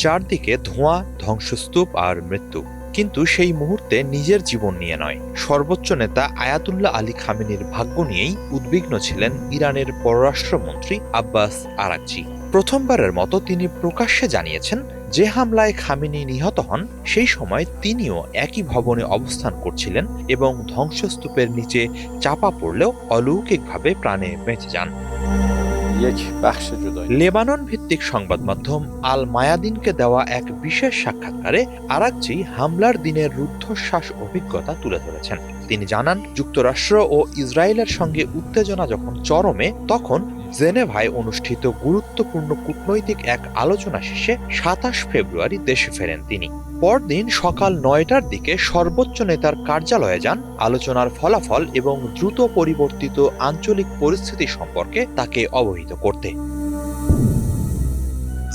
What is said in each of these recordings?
চারদিকে ধোঁয়া, ধ্বংসস্তূপ আর মৃত্যু। কিন্তু সেই মুহূর্তে নিজের জীবন নিয়ে নয়, সর্বোচ্চ নেতা আয়াতুল্লাহ আলী খামেনির ভাগ্য নিয়েই উদ্বিগ্ন ছিলেন ইরানের পররাষ্ট্রমন্ত্রী আব্বাস আরাকচি। প্রথমবারের মতো তিনি প্রকাশ্যে জানিয়েছেন, যে হামলায় খামেনি নিহত হন সেই সময় তিনিও একই ভবনে অবস্থান করছিলেন এবং ধ্বংসস্তূপের নিচে চাপা পড়লেও অলৌকিকভাবে প্রাণে বেঁচে যান। লেবানন ভিত্তিক সংবাদ মাধ্যম আল মায়াদিনকে দেওয়া এক বিশেষ সাক্ষাৎকারে আরাকচি হামলার দিনের রুদ্ধশ্বাস অভিজ্ঞতা তুলে ধরেছেন। তিনি জানান, যুক্তরাষ্ট্র ও ইসরায়েলের সঙ্গে উত্তেজনা যখন চরমে, তখন জেনেভায় অনুষ্ঠিত গুরুত্বপূর্ণ কূটনৈতিক এক আলোচনা শেষে ২৭ ফেব্রুয়ারি দেশে ফেরেন তিনি। পরদিন সকাল ৯টার দিকে সর্বোচ্চ নেতার কার্যালয়ে যান আলোচনার ফলাফল এবং দ্রুত পরিবর্তিত আঞ্চলিক পরিস্থিতি সম্পর্কে তাকে অবহিত করতে।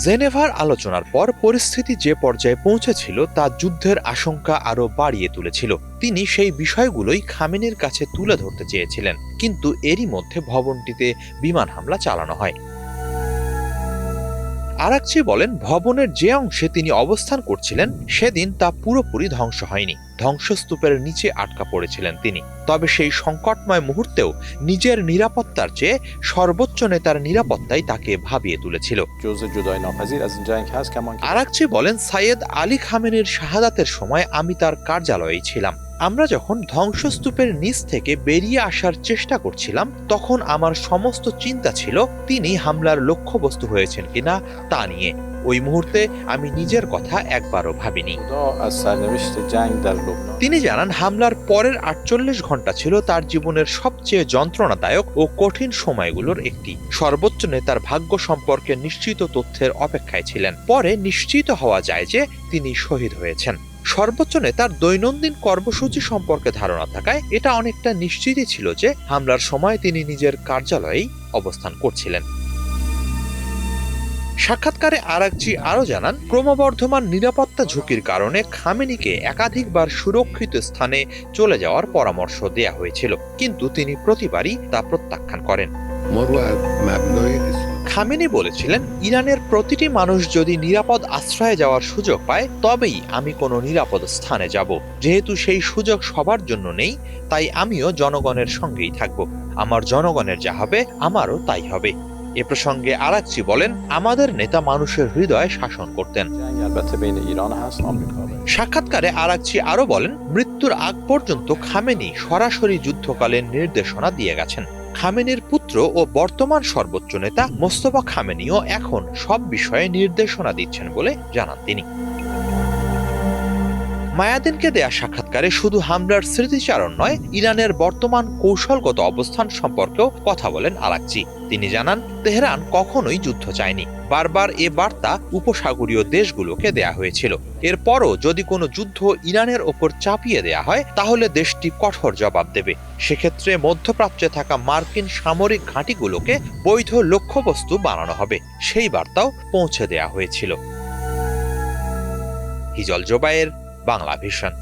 জেনেভার আলোচনার পর পরিস্থিতি যে পর্যায়ে পৌঁছেছিল তা যুদ্ধের আশঙ্কা আরও বাড়িয়ে তুলেছিল। তিনি সেই বিষয়গুলোই খামেনির কাছে তুলে ধরতে চেয়েছিলেন, কিন্তু এরই মধ্যে ভবনটিতে বিমান হামলা চালানো হয়। আরাকচি বলেন, ভবনের যে অংশে তিনি অবস্থান করছিলেন সেদিন তা পুরোপুরি ধ্বংস হয়নি। ধ্বংসস্তূপের নিচে আটকা পড়েছিলেন তিনি। তবে সেই সংকটময় মুহূর্তেও নিজের নিরাপত্তার চেয়ে সর্বোচ্চ নেতার নিরাপত্তাই তাকে ভাবিয়ে তুলেছিল। আরাকচি বলেন, সাইয়েদ আলী খামেনির শাহাদাতের সময় আমি তার কার্যালয়েই ছিলাম। আমরা যখন ধ্বংসস্তূপের নিচ থেকে বেরিয়ে আসার চেষ্টা করছিলাম, তখন আমার সমস্ত চিন্তা ছিল তিনি হামলার লক্ষ্যবস্তু হয়েছেন কিনা তা নিয়ে। ওই মুহূর্তে আমি নিজের কথা একবারও ভাবিনি। তিনি জানান, হামলার পরের ৪৮ ঘন্টা ছিল তার জীবনের সবচেয়ে যন্ত্রণাদায়ক ও কঠিন সময়গুলোর একটি। সর্বোচ্চ নেতার ভাগ্য সম্পর্কে নিশ্চিত তথ্যের অপেক্ষায় ছিলেন। পরে নিশ্চিত হওয়া যায় যে তিনি শহীদ হয়েছেন। সর্বোচ্চ নেতার দৈনন্দিন কর্মসূচি সম্পর্কে ধারণা থাকায় এটা অনেকটা নিশ্চিতই ছিল যে হামলার সময় তিনি নিজের কার্যালয়েই অবস্থান করছিলেন। সাক্ষাৎকারে আরাকচি আরও জানান, ক্রমবর্ধমান নিরাপত্তা ঝুঁকির কারণে খামেনিকে একাধিকবার সুরক্ষিত স্থানে চলে যাওয়ার পরামর্শ দেয়া হয়েছিল, কিন্তু তিনি প্রতিবারই তা প্রত্যাখ্যান করেন। খামেনি বলেছিলেন, ইরানের প্রতিটি মানুষ যদি নিরাপদ আশ্রয়ে যাওয়ার সুযোগ পায় তবেই আমি কোনো নিরাপদ স্থানে যাব। যেহেতু সেই সুযোগ সবার জন্য নেই, তাই আমিও জনগণের সঙ্গেই থাকব। আমার জনগণের যা হবে আমারও তাই হবে। এ প্রসঙ্গে আরাকচি বলেন, আমাদের নেতা মানুষের হৃদয়ে শাসন করতেন। সাক্ষাৎকারে আরাকচি আরও বলেন, মৃত্যুর আগ পর্যন্ত খামেনি সরাসরি যুদ্ধকালীন নির্দেশনা দিয়ে গেছেন। খামেনির পুত্র ও বর্তমান সর্বোচ্চ নেতা মোস্তফা খামেনিও এখন সব বিষয়ে নির্দেশনা দিচ্ছেন বলে জানান তিনি। মায়াদিনকে দেয়া সাক্ষাৎকারে শুধু হামলার স্মৃতিচারণ নয়, ইরানের বর্তমান কৌশলগত অবস্থান সম্পর্কেও কথা বলেন আরাকচি। তিনি জানান, তেহরান কখনোই যুদ্ধ চায়নি। বারবার এ বার্তা উপসাগরীয় দেশগুলোকে দেয়া হয়েছিল। এরপরও যদি কোনো যুদ্ধ ইরানের ওপর চাপিয়ে দেয়া হয় তাহলে দেশটি কঠোর জবাব দেবে। সেক্ষেত্রে মধ্যপ্রাচ্যে থাকা মার্কিন সামরিক ঘাঁটিগুলোকে বৈধ লক্ষ্যবস্তু বানানো হবে, সেই বার্তাও পৌঁছে দেয়া হয়েছিল। হিজল জোবায়ের, বাংলা ভিশন।